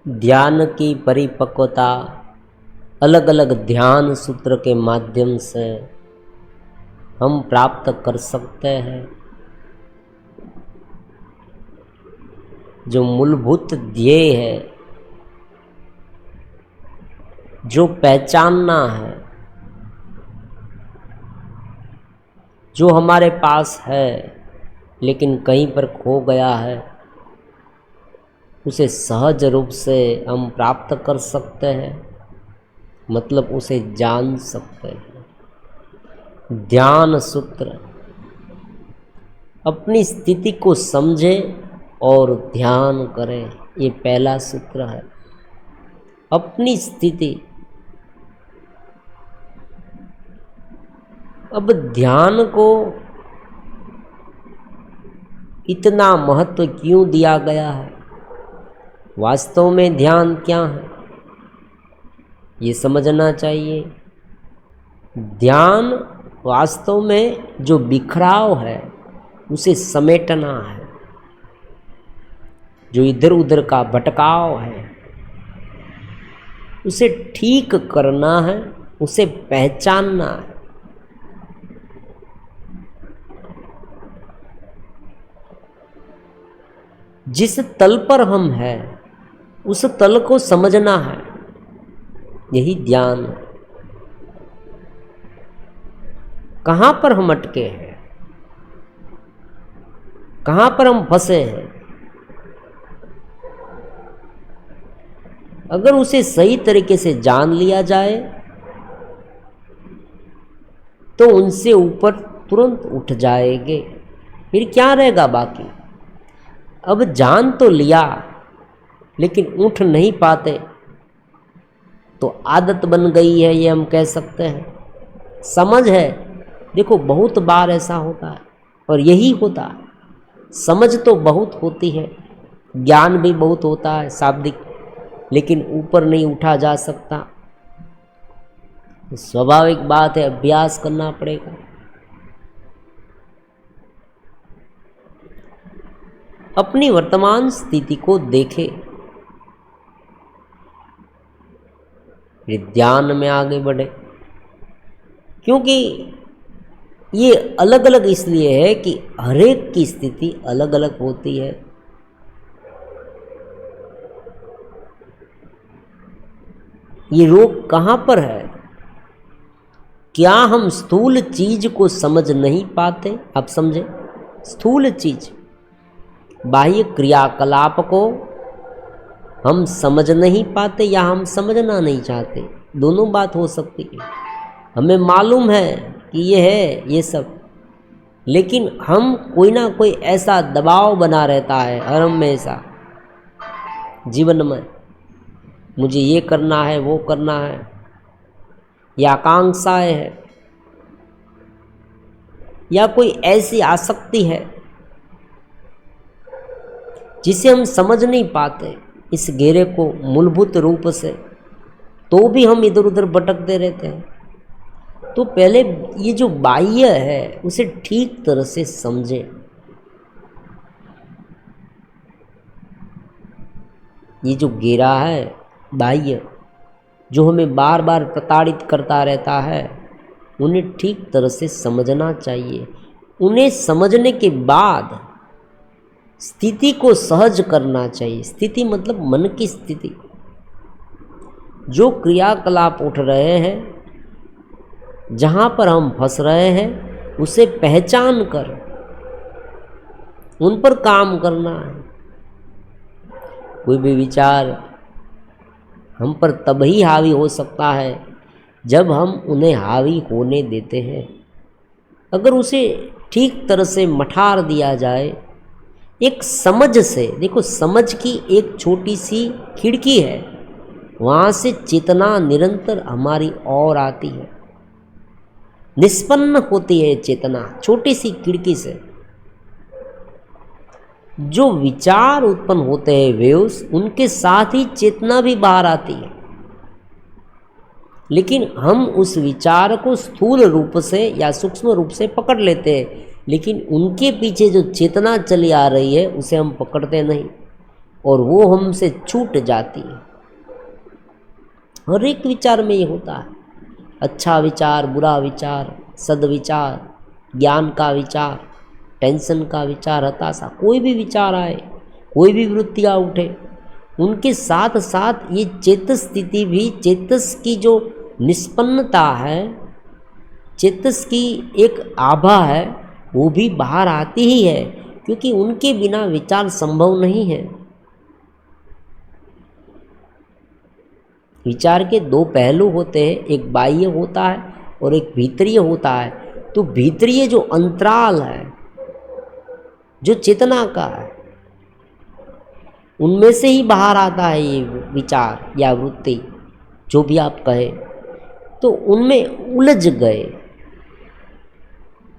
ध्यान की परिपक्वता अलग अलग ध्यान सूत्र के माध्यम से हम प्राप्त कर सकते हैं। जो मूलभूत ध्येय है, जो पहचानना है, जो हमारे पास है लेकिन कहीं पर खो गया है, उसे सहज रूप से हम प्राप्त कर सकते हैं, मतलब उसे जान सकते हैं। ध्यान सूत्र अपनी स्थिति को समझे और ध्यान करें, ये पहला सूत्र है। अपनी स्थिति। अब ध्यान को इतना महत्व क्यों दिया गया है? वास्तव में ध्यान क्या है, ये समझना चाहिए। ध्यान वास्तव में जो बिखराव है उसे समेटना है, जो इधर उधर का भटकाव है उसे ठीक करना है, उसे पहचानना है। जिस तल पर हम हैं उस तल को समझना है, यही ध्यान है। कहाँ पर हम अटके हैं, कहाँ पर हम फंसे हैं, अगर उसे सही तरीके से जान लिया जाए तो उनसे ऊपर तुरंत उठ जाएंगे। फिर क्या रहेगा बाकी? अब जान तो लिया लेकिन उठ नहीं पाते, तो आदत बन गई है, ये हम कह सकते हैं। समझ है, देखो बहुत बार ऐसा होता है और यही होता है। समझ तो बहुत होती है, ज्ञान भी बहुत होता है शाब्दिक, लेकिन ऊपर नहीं उठा जा सकता। स्वाभाविक बात है, अभ्यास करना पड़ेगा। अपनी वर्तमान स्थिति को देखे, फिर ध्यान में आगे बढ़े। क्योंकि ये अलग अलग इसलिए है कि हर एक की स्थिति अलग अलग होती है। ये रोग कहाँ पर है? क्या हम स्थूल चीज को समझ नहीं पाते? आप समझे, स्थूल चीज, बाह्य क्रियाकलाप को हम समझ नहीं पाते या हम समझना नहीं चाहते, दोनों बात हो सकती है। हमें मालूम है कि ये है ये सब, लेकिन हम कोई ना कोई ऐसा दबाव बना रहता है हर हमेशा जीवन में, मुझे ये करना है, वो करना है, या आकांक्षाएं है, या कोई ऐसी आसक्ति है जिसे हम समझ नहीं पाते इस घेरे को मूलभूत रूप से, तो भी हम इधर उधर भटकते रहते हैं। तो पहले ये जो बाह्य है उसे ठीक तरह से समझे। ये जो घेरा है बाह्य, जो हमें बार बार प्रताड़ित करता रहता है, उन्हें ठीक तरह से समझना चाहिए। उन्हें समझने के बाद स्थिति को सहज करना चाहिए। स्थिति मतलब मन की स्थिति। जो क्रियाकलाप उठ रहे हैं, जहाँ पर हम फंस रहे हैं, उसे पहचान कर उन पर काम करना है। कोई भी विचार हम पर तभी हावी हो सकता है जब हम उन्हें हावी होने देते हैं। अगर उसे ठीक तरह से मठार दिया जाए, एक समझ से, देखो समझ की एक छोटी सी खिड़की है, वहाँ से चेतना निरंतर हमारी ओर आती है, निष्पन्न होती है चेतना छोटी सी खिड़की से। जो विचार उत्पन्न होते हैं वेव्स, उनके साथ ही चेतना भी बाहर आती है, लेकिन हम उस विचार को स्थूल रूप से या सूक्ष्म रूप से पकड़ लेते हैं, लेकिन उनके पीछे जो चेतना चली आ रही है उसे हम पकड़ते नहीं। और वो हमसे छूट जाती है। हर एक विचार में ये होता है, अच्छा विचार, बुरा विचार, सद्विचार, ज्ञान का विचार, टेंशन का विचार, हताशा, कोई भी विचार आए, कोई भी वृत्तियाँ उठे, उनके साथ साथ ये चेतस स्थिति भी, चेतस की जो निष्पन्नता है, चेतस की एक आभा है, वो भी बाहर आती ही है, क्योंकि उनके बिना विचार संभव नहीं है। विचार के दो पहलू होते हैं, एक बाह्य होता है और एक भीतरीय होता है। तो भीतरीय जो अंतराल है, जो चेतना का है, उनमें से ही बाहर आता है ये विचार या वृत्ति, जो भी आप कहे, तो उनमें उलझ गए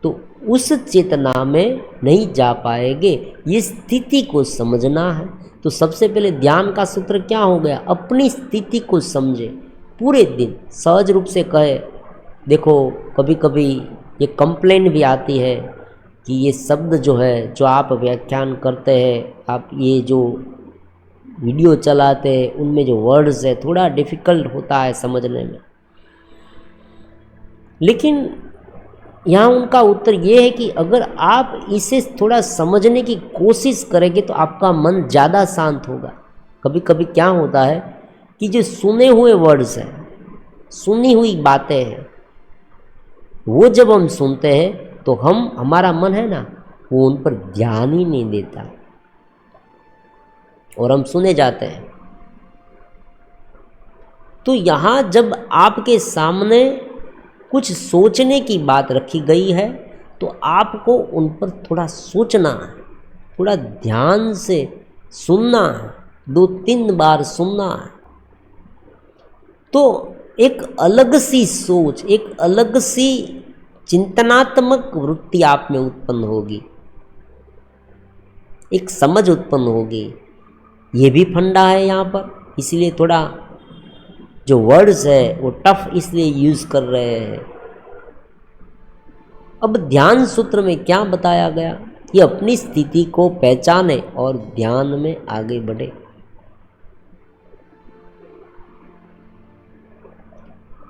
तो उस चेतना में नहीं जा पाएंगे। ये स्थिति को समझना है। तो सबसे पहले ध्यान का सूत्र क्या हो गया? अपनी स्थिति को समझे, पूरे दिन सहज रूप से कहे। देखो कभी कभी ये कंप्लेन भी आती है कि ये शब्द जो है, जो आप व्याख्यान करते हैं, आप ये जो वीडियो चलाते हैं, उनमें जो वर्ड्स है थोड़ा डिफ़िकल्ट होता है समझने में। लेकिन यहाँ उनका उत्तर ये है कि अगर आप इसे थोड़ा समझने की कोशिश करेंगे तो आपका मन ज़्यादा शांत होगा। कभी कभी क्या होता है कि जो सुने हुए वर्ड्स हैं, सुनी हुई बातें हैं, वो जब हम सुनते हैं तो हमारा मन है ना, वो उन पर ध्यान ही नहीं देता और हम सुने जाते हैं। तो यहाँ जब आपके सामने कुछ सोचने की बात रखी गई है तो आपको उन पर थोड़ा सोचना है, थोड़ा ध्यान से सुनना है, 2-3 बार सुनना है। तो एक अलग सी सोच, एक अलग सी चिंतनात्मक वृत्ति आप में उत्पन्न होगी, एक समझ उत्पन्न होगी। ये भी फंडा है यहाँ पर, इसलिए थोड़ा जो वर्ड्स है वो टफ इसलिए यूज़ कर रहे हैं। अब ध्यान सूत्र में क्या बताया गया? कि अपनी स्थिति को पहचाने और ध्यान में आगे बढ़े।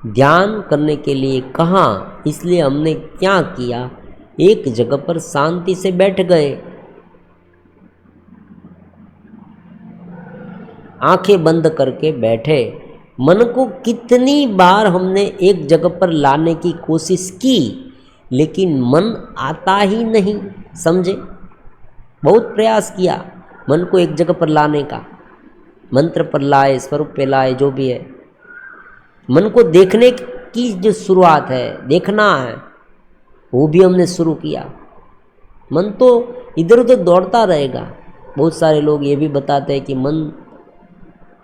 ध्यान करने के लिए कहाँ, इसलिए हमने क्या किया, एक जगह पर शांति से बैठ गए, आंखें बंद करके बैठे। मन को कितनी बार हमने एक जगह पर लाने की कोशिश की, लेकिन मन आता ही नहीं, समझे। बहुत प्रयास किया मन को एक जगह पर लाने का, मंत्र पर लाए, स्वरूप पे लाए, जो भी है। मन को देखने की जो शुरुआत है, देखना है, वो भी हमने शुरू किया। मन तो इधर उधर दौड़ता रहेगा। बहुत सारे लोग ये भी बताते हैं कि मन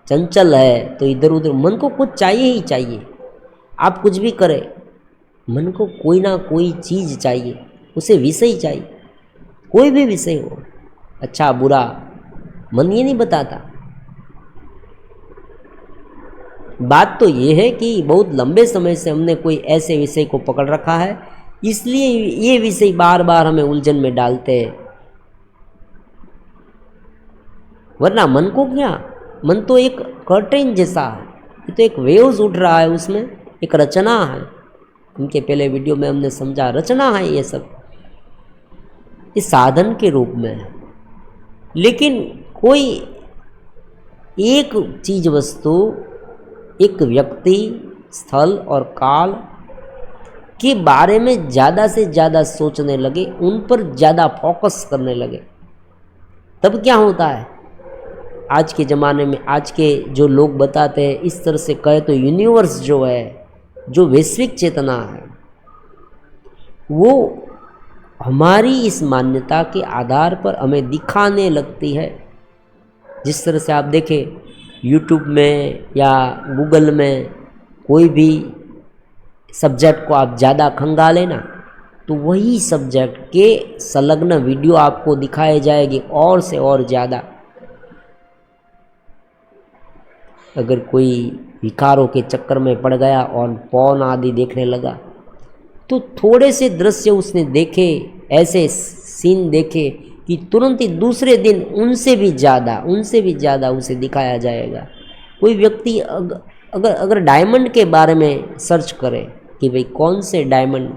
चंचल है, तो इधर उधर, मन को कुछ चाहिए ही चाहिए। आप कुछ भी करें, मन को कोई ना कोई चीज़ चाहिए, उसे विषय चाहिए, कोई भी विषय हो, अच्छा बुरा, मन ये नहीं बताता। बात तो ये है कि बहुत लंबे समय से हमने कोई ऐसे विषय को पकड़ रखा है, इसलिए ये विषय बार बार हमें उलझन में डालते हैं। वरना मन को क्या, मन तो एक कर्टेन जैसा है, ये तो एक वेव्स उठ रहा है, उसमें एक रचना है। उनके पहले वीडियो में हमने समझा, रचना है ये सब, इस साधन के रूप में है। लेकिन कोई एक चीज, वस्तु, एक व्यक्ति, स्थल और काल के बारे में ज़्यादा से ज़्यादा सोचने लगे, उन पर ज़्यादा फोकस करने लगे, तब क्या होता है? आज के ज़माने में, आज के जो लोग बताते हैं, इस तरह से कहे तो यूनिवर्स जो है, जो वैश्विक चेतना है, वो हमारी इस मान्यता के आधार पर हमें दिखाने लगती है। जिस तरह से आप देखें यूट्यूब में या गूगल में कोई भी सब्जेक्ट को आप ज़्यादा खंगालें ना, तो वही सब्जेक्ट के संलग्न वीडियो आपको दिखाए जाएंगे और से और ज़्यादा। अगर कोई विकारों के चक्कर में पड़ गया और पॉर्न आदि देखने लगा, तो थोड़े से दृश्य उसने देखे, ऐसे सीन देखे कि तुरंत ही दूसरे दिन उनसे भी ज़्यादा उसे दिखाया जाएगा। कोई व्यक्ति अगर डायमंड के बारे में सर्च करे कि भाई कौन से डायमंड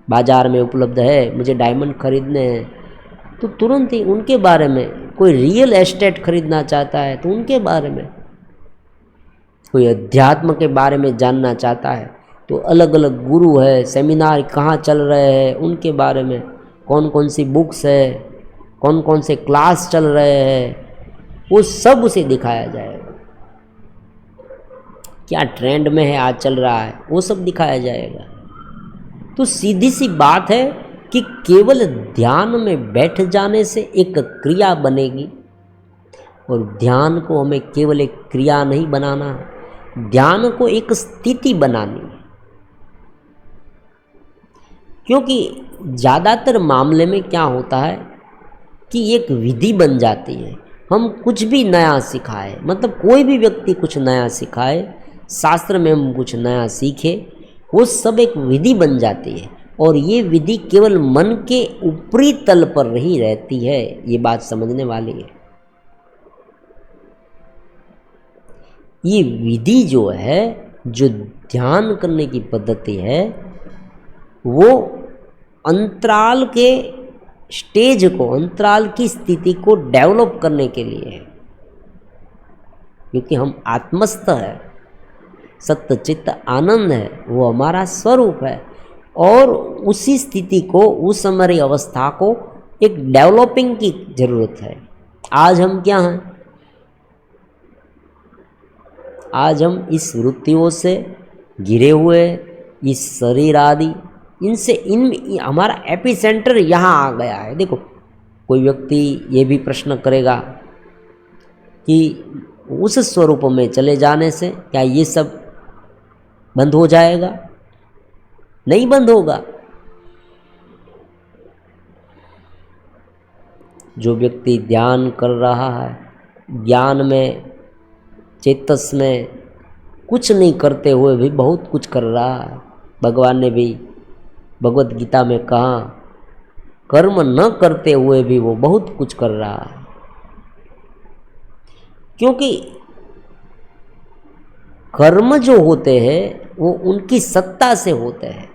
बाज़ार में उपलब्ध है, मुझे डायमंड खरीदने हैं, तो तुरंत ही उनके बारे में, कोई रियल एस्टेट खरीदना चाहता है तो उनके बारे में, कोई अध्यात्म के बारे में जानना चाहता है तो अलग अलग गुरु है, सेमिनार कहाँ चल रहे हैं, उनके बारे में, कौन कौन सी बुक्स है, कौन कौन से क्लास चल रहे हैं, वो सब उसे दिखाया जाएगा। क्या ट्रेंड में है, आज चल रहा है, वो सब दिखाया जाएगा। तो सीधी सी बात है कि केवल ध्यान में बैठ जाने से एक क्रिया बनेगी, और ध्यान को हमें केवल एक क्रिया नहीं बनाना, ध्यान को एक स्थिति बनानी है। क्योंकि ज़्यादातर मामले में क्या होता है कि एक विधि बन जाती है। हम कुछ भी नया सिखाए, मतलब कोई भी व्यक्ति कुछ नया सिखाए, शास्त्र में हम कुछ नया सीखे, वो सब एक विधि बन जाती है, और ये विधि केवल मन के ऊपरी तल पर ही रहती है। ये बात समझने वाली है। ये विधि जो है, जो ध्यान करने की पद्धति है, वो अंतराल के स्टेज को, अंतराल की स्थिति को डेवलप करने के लिए है। क्योंकि हम आत्मस्थ है, सत्य चित्त आनंद है, वो हमारा स्वरूप है, और उसी स्थिति को, उस हमारी अवस्था को एक डेवलपिंग की जरूरत है। आज हम क्या हैं? आज हम इस वृत्तियों से घिरे हुए, इस शरीर आदि इनसे, हमारा एपिसेंटर यहाँ आ गया है। देखो, कोई व्यक्ति ये भी प्रश्न करेगा कि उस स्वरूप में चले जाने से क्या ये सब बंद हो जाएगा? नहीं बंद होगा। जो व्यक्ति ध्यान कर रहा है, ज्ञान में, चेतस में कुछ नहीं करते हुए भी बहुत कुछ कर रहा है। भगवान ने भी भगवत गीता में कहा, कर्म न करते हुए भी वो बहुत कुछ कर रहा है। क्योंकि कर्म जो होते हैं वो उनकी सत्ता से होते हैं।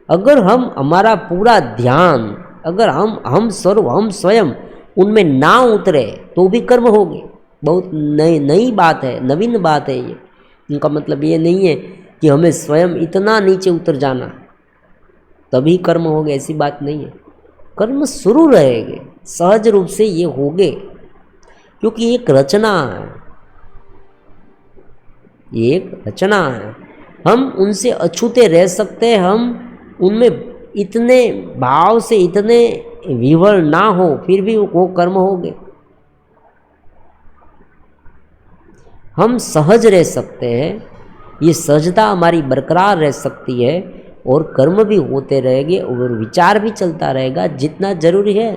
अगर हम, हमारा पूरा ध्यान, अगर हम स्वयं उनमें ना उतरे तो भी कर्म होंगे। बहुत नई बात है, नवीन बात है ये। इनका मतलब ये नहीं है कि हमें स्वयं इतना नीचे उतर जाना तभी कर्म होंगे, ऐसी बात नहीं है। कर्म शुरू रहेंगे, सहज रूप से ये होंगे, क्योंकि एक रचना है, एक रचना है। हम उनसे अछूते रह सकते हैं, हम उनमें इतने भाव से, इतने विवल ना हो, फिर भी वो कर्म होंगे। हम सहज रह सकते हैं, ये सहजता हमारी बरकरार रह सकती है, और कर्म भी होते रहेंगे, और विचार भी चलता रहेगा जितना जरूरी है।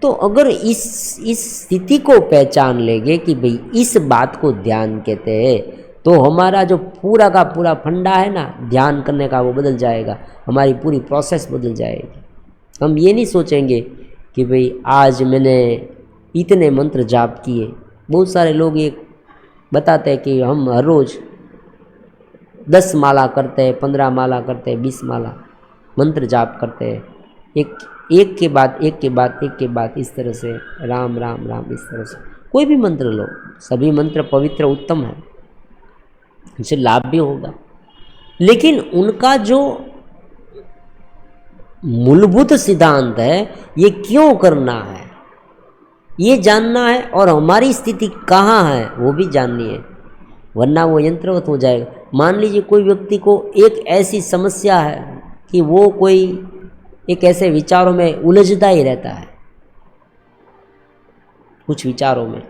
तो अगर इस स्थिति को पहचान लेंगे कि भाई इस बात को ध्यान कहते हैं, तो हमारा जो पूरा का पूरा फंडा है ना ध्यान करने का, वो बदल जाएगा, हमारी पूरी प्रोसेस बदल जाएगी। हम ये नहीं सोचेंगे कि भाई आज मैंने इतने मंत्र जाप किए। बहुत सारे लोग ये बताते हैं कि हम हर रोज़ 10 माला करते हैं, 15 माला करते हैं, 20 माला मंत्र जाप करते हैं, एक के बाद एक इस तरह से राम राम राम, इस तरह से कोई भी मंत्र लो, सभी मंत्र पवित्र उत्तम है, उनसे लाभ भी होगा। लेकिन उनका जो मूलभूत सिद्धांत है, ये क्यों करना है ये जानना है, और हमारी स्थिति कहाँ है वो भी जाननी है, वरना वो यंत्रवत हो जाएगा। मान लीजिए कोई व्यक्ति को एक ऐसी समस्या है कि वो कोई एक ऐसे विचारों में उलझता ही रहता है, कुछ विचारों में,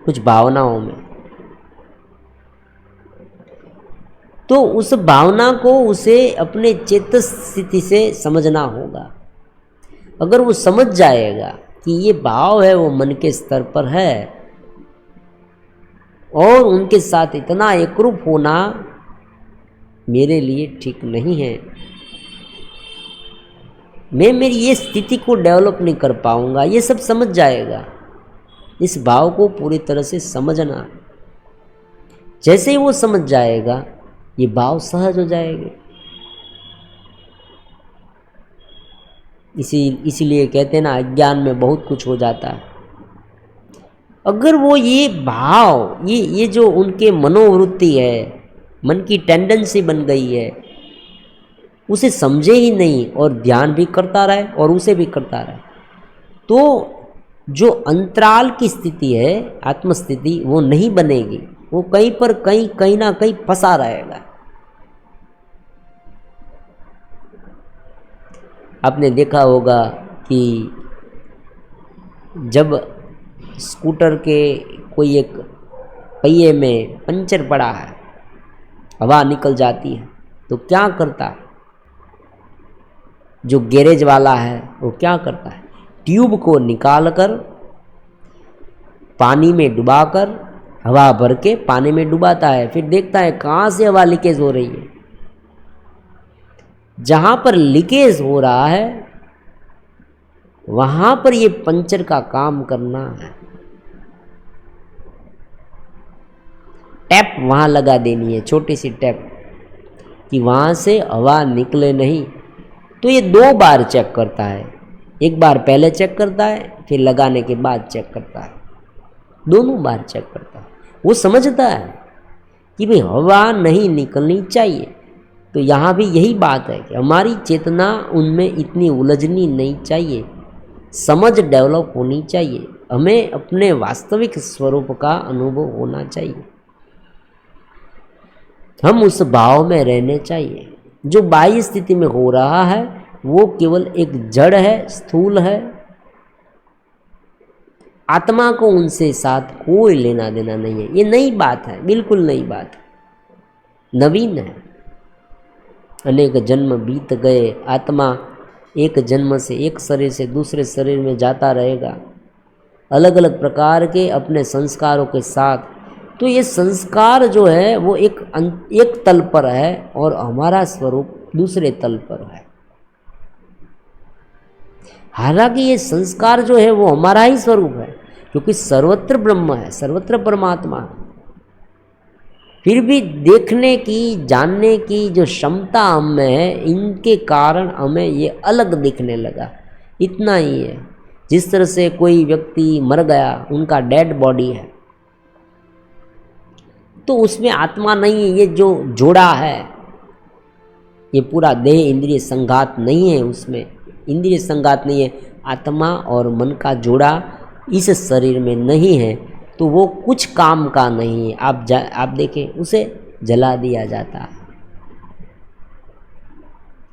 कुछ भावनाओं में, तो उस भावना को उसे अपने चेतस स्थिति से समझना होगा। अगर वो समझ जाएगा कि ये भाव है वो मन के स्तर पर है, और उनके साथ इतना एकरूप होना मेरे लिए ठीक नहीं है, मैं मेरी ये स्थिति को डेवलप नहीं कर पाऊंगा, ये सब समझ जाएगा। इस भाव को पूरी तरह से समझना, जैसे ही वो समझ जाएगा ये भाव सहज हो जाएंगे। इसीलिए कहते हैं ना, अज्ञान में बहुत कुछ हो जाता है। अगर वो ये भाव, ये जो उनके मनोवृत्ति है, मन की टेंडेंसी बन गई है, उसे समझे ही नहीं और ध्यान भी करता रहे और उसे भी करता रहे, तो जो अंतराल की स्थिति है, आत्मस्थिति, वो नहीं बनेगी। वो कहीं पर कहीं ना कहीं फंसा रहेगा। आपने देखा होगा कि जब स्कूटर के कोई एक पहिए में पंचर पड़ा है, हवा निकल जाती है, तो क्या करता है जो गैरेज वाला है? वो क्या करता है? ट्यूब को निकाल कर पानी में डुबाकर हवा भर के पानी में डुबाता है, फिर देखता है कहाँ से हवा लीकेज हो रही है। जहाँ पर लीकेज हो रहा है वहाँ पर ये पंचर का काम करना है। टैप वहाँ लगा देनी है, छोटी सी टैप, कि वहाँ से हवा निकले नहीं। तो ये 2 बार चेक करता है, एक बार पहले चेक करता है, फिर लगाने के बाद चेक करता है, दोनों बार चेक करता है। वो समझता है कि भाई हवा नहीं निकलनी चाहिए। तो यहाँ भी यही बात है कि हमारी चेतना उनमें इतनी उलझनी नहीं चाहिए, समझ डेवलप होनी चाहिए, हमें अपने वास्तविक स्वरूप का अनुभव होना चाहिए, हम उस भाव में रहने चाहिए। जो बाह्य स्थिति में हो रहा है वो केवल एक जड़ है, स्थूल है। आत्मा को उनसे साथ कोई लेना देना नहीं है। ये नई बात है, बिल्कुल नई बात है, नवीन है। अनेक जन्म बीत गए, आत्मा एक जन्म से एक शरीर से दूसरे शरीर में जाता रहेगा, अलग अलग प्रकार के अपने संस्कारों के साथ। तो ये संस्कार जो है वो एक तल पर है और हमारा स्वरूप दूसरे तल पर है। हालांकि ये संस्कार जो है वो हमारा ही स्वरूप है, क्योंकि सर्वत्र ब्रह्म है, सर्वत्र परमात्मा है। फिर भी देखने की, जानने की जो क्षमता हम में है, इनके कारण हमें ये अलग दिखने लगा, इतना ही है। जिस तरह से कोई व्यक्ति मर गया, उनका डेड बॉडी है, तो उसमें आत्मा नहीं है, ये जो जोड़ा है, ये पूरा देह इंद्रिय संघात नहीं है, उसमें इंद्रिय संघात नहीं है, आत्मा और मन का जोड़ा इस शरीर में नहीं है, तो वो कुछ काम का नहीं है। आप देखें, उसे जला दिया जाता है।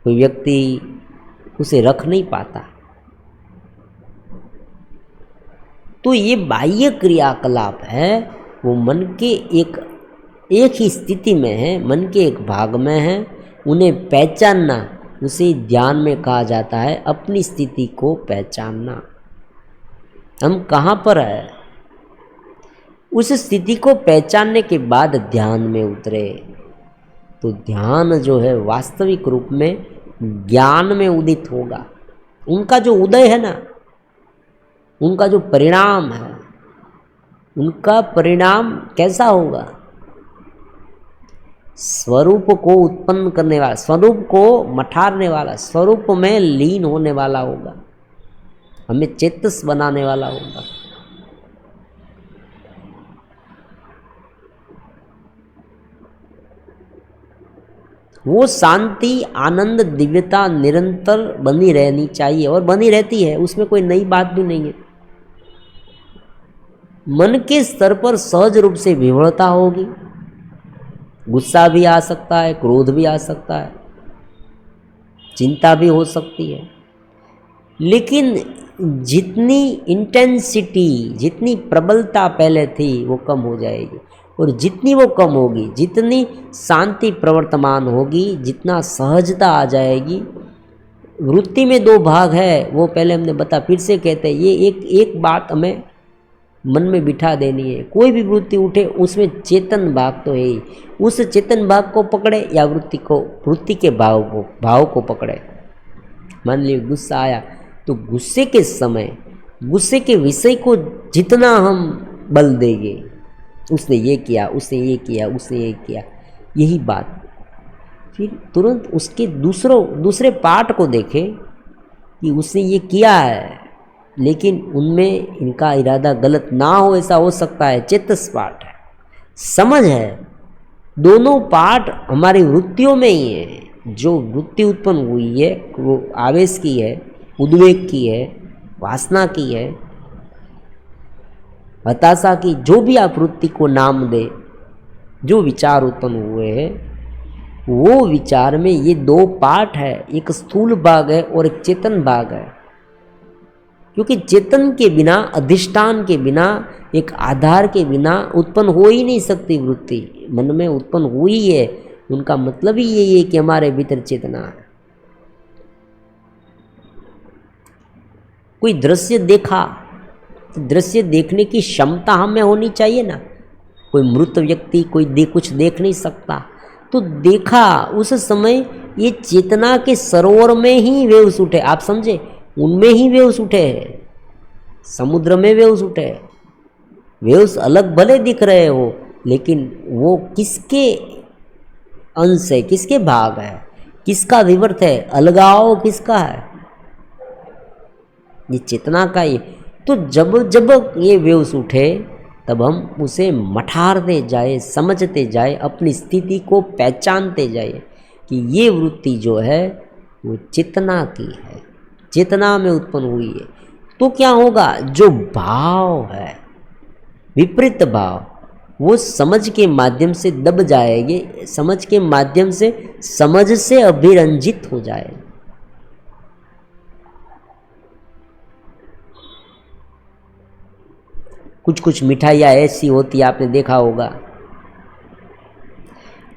कोई व्यक्ति उसे रख नहीं पाता। तो ये बाह्य क्रियाकलाप है, वो मन के एक ही स्थिति में है, मन के एक भाग में है। उन्हें पहचानना, उसे ध्यान में कहा जाता है, अपनी स्थिति को पहचानना। हम कहाँ पर है, उस स्थिति को पहचानने के बाद ध्यान में उतरे। तो ध्यान जो है वास्तविक रूप में ज्ञान में उदित होगा। उनका जो उदय है ना, उनका जो परिणाम है, उनका परिणाम कैसा होगा? स्वरूप को उत्पन्न करने वाला, स्वरूप को मठारने वाला, स्वरूप में लीन होने वाला होगा, हमें चेतस बनाने वाला होगा। वो शांति, आनंद, दिव्यता निरंतर बनी रहनी चाहिए और बनी रहती है, उसमें कोई नई बात भी नहीं है। मन के स्तर पर सहज रूप से विवरता होगी, गुस्सा भी आ सकता है, क्रोध भी आ सकता है, चिंता भी हो सकती है, लेकिन जितनी इंटेंसिटी, जितनी प्रबलता पहले थी वो कम हो जाएगी। और जितनी वो कम होगी, जितनी शांति प्रवर्तमान होगी, जितना सहजता आ जाएगी। वृत्ति में 2 भाग है, वो पहले हमने बता, फिर से कहते हैं, ये एक बात हमें मन में बिठा देनी है। कोई भी वृत्ति उठे उसमें चेतन भाग तो है ही, उस चेतन भाग को पकड़े या वृत्ति के भाव को पकड़े। मान लीजिए गुस्सा आया, तो गुस्से के समय गुस्से के विषय को जितना हम बल देंगे, उसने ये किया, उसने ये किया, उसने ये किया, यही बात, फिर तुरंत उसके दूसरे पार्ट को देखें कि उसने ये किया है, लेकिन उनमें इनका इरादा गलत ना हो, ऐसा हो सकता है, चेतस पार्ट है, समझ है, दोनों पार्ट हमारी वृत्तियों में ही है। जो वृत्ति उत्पन्न हुई है वो आवेश की है, उद्वेग की है, वासना की है, हताशा की, जो भी आप वृत्ति को नाम दे, जो विचार उत्पन्न हुए हैं, वो विचार में ये दो पार्ट है, एक स्थूल भाग है और एक चेतन भाग है। क्योंकि चेतन के बिना, अधिष्ठान के बिना, एक आधार के बिना उत्पन्न हो ही नहीं सकती वृत्ति। मन में उत्पन्न हुई है, उनका मतलब ही यही है कि हमारे भीतर चेतना है। कोई दृश्य देखा तो दृश्य देखने की क्षमता हमें होनी चाहिए ना। कोई मृत व्यक्ति कोई कुछ देख नहीं सकता, तो देखा, उस समय ये चेतना के सरोवर में ही वेव्स उठे, आप समझे, उनमें ही वेव्स उठे हैं, समुद्र में वेव्स उठे हैं। वेव्स अलग भले दिख रहे हो, लेकिन वो किसके अंश है, किसके भाग है, किसका विवर्त है, अलगाव किसका है, ये चेतना का ही। तो जब जब ये वेव्स उठे तब हम उसे मठारते जाए, समझते जाए, अपनी स्थिति को पहचानते जाए कि ये वृत्ति जो है वो चेतना की है, चेतना में उत्पन्न हुई है। तो क्या होगा, जो भाव है, विपरीत भाव, वो समझ के माध्यम से दब जाएंगे, समझ के माध्यम से, समझ से अभिरंजित हो जाए। कुछ कुछ मिठाइयाँ ऐसी होती, आपने देखा होगा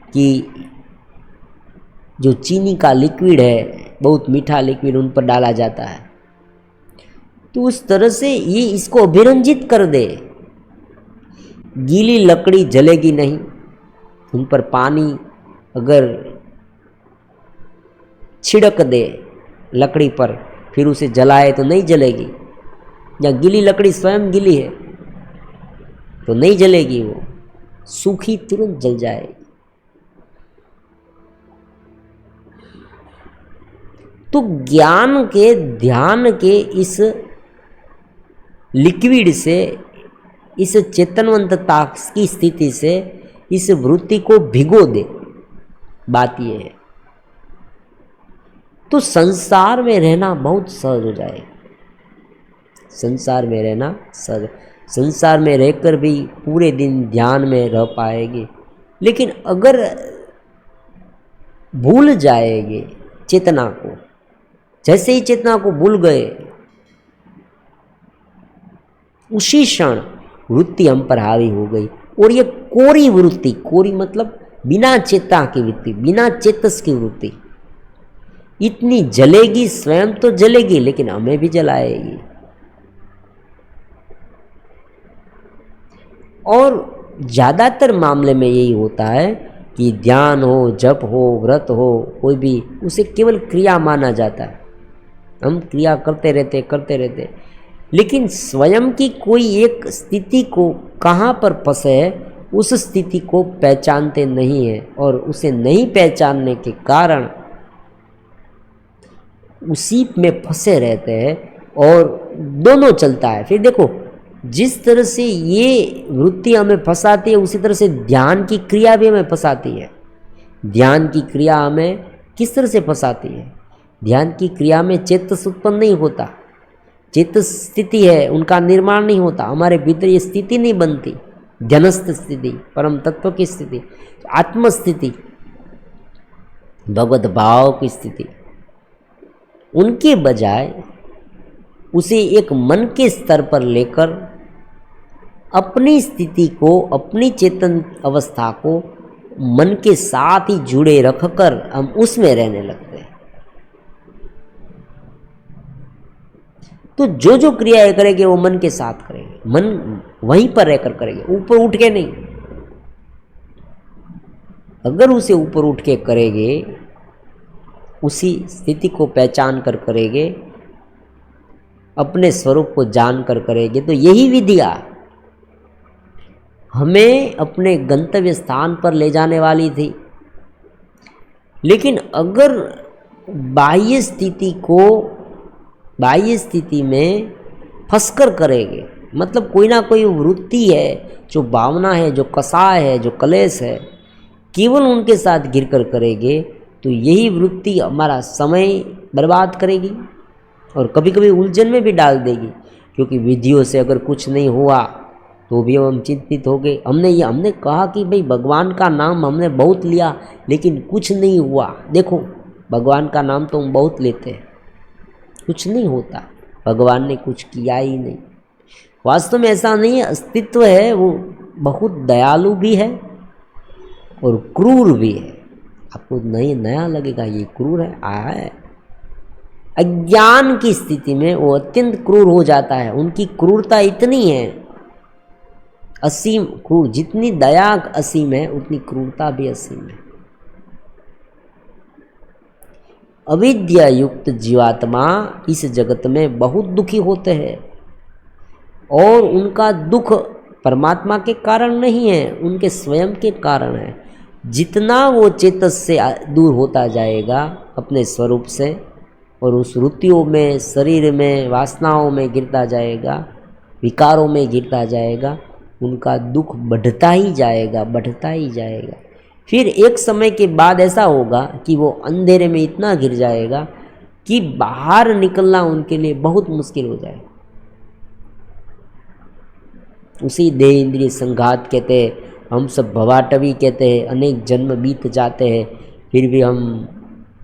कि जो चीनी का लिक्विड है, बहुत मीठा लिक्विड उन पर डाला जाता है, तो उस तरह से ये इसको अभिरंजित कर दे। गीली लकड़ी जलेगी नहीं, उन पर पानी अगर छिड़क दे लकड़ी पर, फिर उसे जलाए तो नहीं जलेगी। या गीली लकड़ी स्वयं गीली है तो नहीं जलेगी, वो सूखी तुरंत जल जाएगी। तो ज्ञान के, ध्यान के इस लिक्विड से, इस चेतनवंतता की स्थिति से इस वृत्ति को भिगो दे, बात यह है। तो संसार में रहना बहुत सहज हो जाएगा, संसार में रहना सहज। संसार में रहकर भी पूरे दिन ध्यान में रह पाएंगे, लेकिन अगर भूल जाएंगे चेतना को, जैसे ही चेतना को भूल गए, उसी क्षण वृत्ति हम पर हावी हो गई। और ये कोरी वृत्ति, कोरी मतलब बिना चेतना की वृत्ति, बिना चेतस की वृत्ति, इतनी जलेगी, स्वयं तो जलेगी लेकिन हमें भी जलाएगी। और ज़्यादातर मामले में यही होता है कि ध्यान हो, जप हो, व्रत हो, कोई भी, उसे केवल क्रिया माना जाता है। हम क्रिया करते रहते, लेकिन स्वयं की कोई एक स्थिति को कहाँ पर फंसे है, उस स्थिति को पहचानते नहीं है, और उसे नहीं पहचानने के कारण उसी में फंसे रहते हैं, और दोनों चलता है। फिर देखो, जिस तरह से ये वृत्ति हमें फंसाती है, उसी तरह से ध्यान की क्रिया भी हमें फंसाती है। ध्यान की क्रिया हमें किस तरह से फंसाती है? ध्यान की क्रिया में चेतस उत्पन्न नहीं होता, चेतस स्थिति है, उनका निर्माण नहीं होता, हमारे भीतर ये स्थिति नहीं बनती, ध्यानस्थ स्थिति, परम तत्व की स्थिति, आत्म स्थिति, भगवत भाव की स्थिति। उनके बजाय उसे एक मन के स्तर पर लेकर अपनी स्थिति को, अपनी चेतन अवस्था को मन के साथ ही जुड़े रखकर हम उसमें रहने लगते हैं। तो जो जो क्रियाएं करेंगे वो मन के साथ करेंगे, मन वहीं पर रहकर करेंगे, ऊपर उठ के नहीं। अगर उसे ऊपर उठ के करेंगे उसी स्थिति को पहचान कर करेंगे, अपने स्वरूप को जान कर करेंगे, तो यही विधियाँ हमें अपने गंतव्य स्थान पर ले जाने वाली थी। लेकिन अगर बाह्य स्थिति में फंसकर करेंगे, मतलब कोई ना कोई वृत्ति है, जो भावना है, जो कसाय है, जो कलेश है, केवल उनके साथ गिर कर करेंगे, तो यही वृत्ति हमारा समय बर्बाद करेगी और कभी कभी उलझन में भी डाल देगी। क्योंकि विधियों से अगर कुछ नहीं हुआ तो भी हम चिंतित हो गए। हमने कहा कि भाई भगवान का नाम हमने बहुत लिया लेकिन कुछ नहीं हुआ। देखो, भगवान का नाम तो हम बहुत लेते हैं, कुछ नहीं होता, भगवान ने कुछ किया ही नहीं। वास्तव में ऐसा नहीं है। अस्तित्व है वो बहुत दयालु भी है और क्रूर भी है। आपको नहीं नया लगेगा ये क्रूर है, आया है। अज्ञान की स्थिति में वो अत्यंत क्रूर हो जाता है। उनकी क्रूरता इतनी है, असीम क्रूर। जितनी दया असीम है उतनी क्रूरता भी असीम है। अविद्या युक्त जीवात्मा इस जगत में बहुत दुखी होते हैं और उनका दुख परमात्मा के कारण नहीं है, उनके स्वयं के कारण है। जितना वो चेतस से दूर होता जाएगा अपने स्वरूप से और उस वृत्तियों में, शरीर में, वासनाओं में गिरता जाएगा, विकारों में गिरता जाएगा, उनका दुख बढ़ता ही जाएगा, बढ़ता ही जाएगा। फिर एक समय के बाद ऐसा होगा कि वो अंधेरे में इतना गिर जाएगा कि बाहर निकलना उनके लिए बहुत मुश्किल हो जाएगा। उसी देह इंद्रिय संघात कहते हैं, हम सब भवाटवी कहते हैं। अनेक जन्म बीत जाते हैं फिर भी हम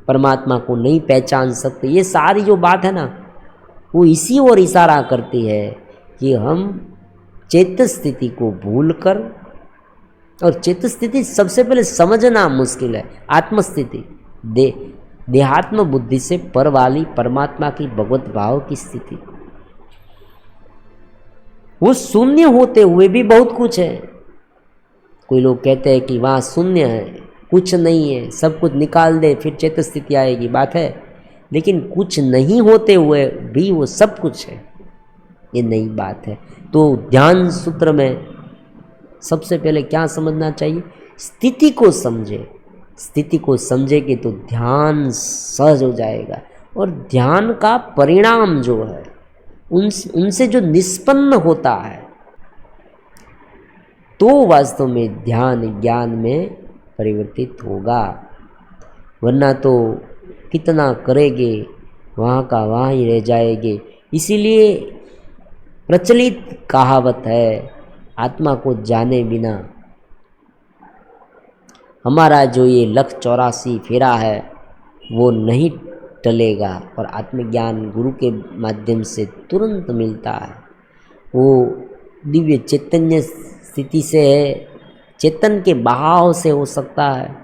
परमात्मा को नहीं पहचान सकते। ये सारी जो बात है ना, वो इसी ओर इशारा करती है कि हम चेतन स्थिति को भूलकर, और चेतन स्थिति सबसे पहले समझना मुश्किल है। आत्मस्थिति, देहात्म बुद्धि से पर वाली परमात्मा की भगवत भाव की स्थिति, वो शून्य होते हुए भी बहुत कुछ है। कोई लोग कहते हैं कि वहाँ शून्य है, कुछ नहीं है, सब कुछ निकाल दे फिर चेतन स्थिति आएगी, बात है। लेकिन कुछ नहीं होते हुए भी वो सब कुछ है, ये नई बात है। तो ध्यान सूत्र में सबसे पहले क्या समझना चाहिए? स्थिति को समझे। स्थिति को समझेंगे तो ध्यान सहज हो जाएगा। और ध्यान का परिणाम जो है, उनसे जो निष्पन्न होता है, तो वास्तव में ध्यान ज्ञान में परिवर्तित होगा। वरना तो कितना करेंगे, वहाँ का वहाँ ही रह जाएंगे। इसीलिए प्रचलित कहावत है, आत्मा को जाने बिना हमारा जो ये 184 फेरा है वो नहीं टलेगा। और आत्मज्ञान गुरु के माध्यम से तुरंत मिलता है। वो दिव्य चैतन्य स्थिति से है, चेतन के बहाव से हो सकता है,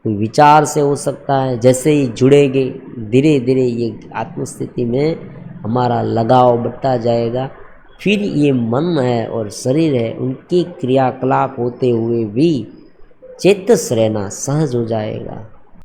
कोई विचार से हो सकता है। जैसे ही जुड़ेंगे धीरे धीरे ये आत्मस्थिति में हमारा लगाव बढ़ता जाएगा। फिर ये मन है और शरीर है, उनके क्रियाकलाप होते हुए भी चेतस रहना सहज हो जाएगा।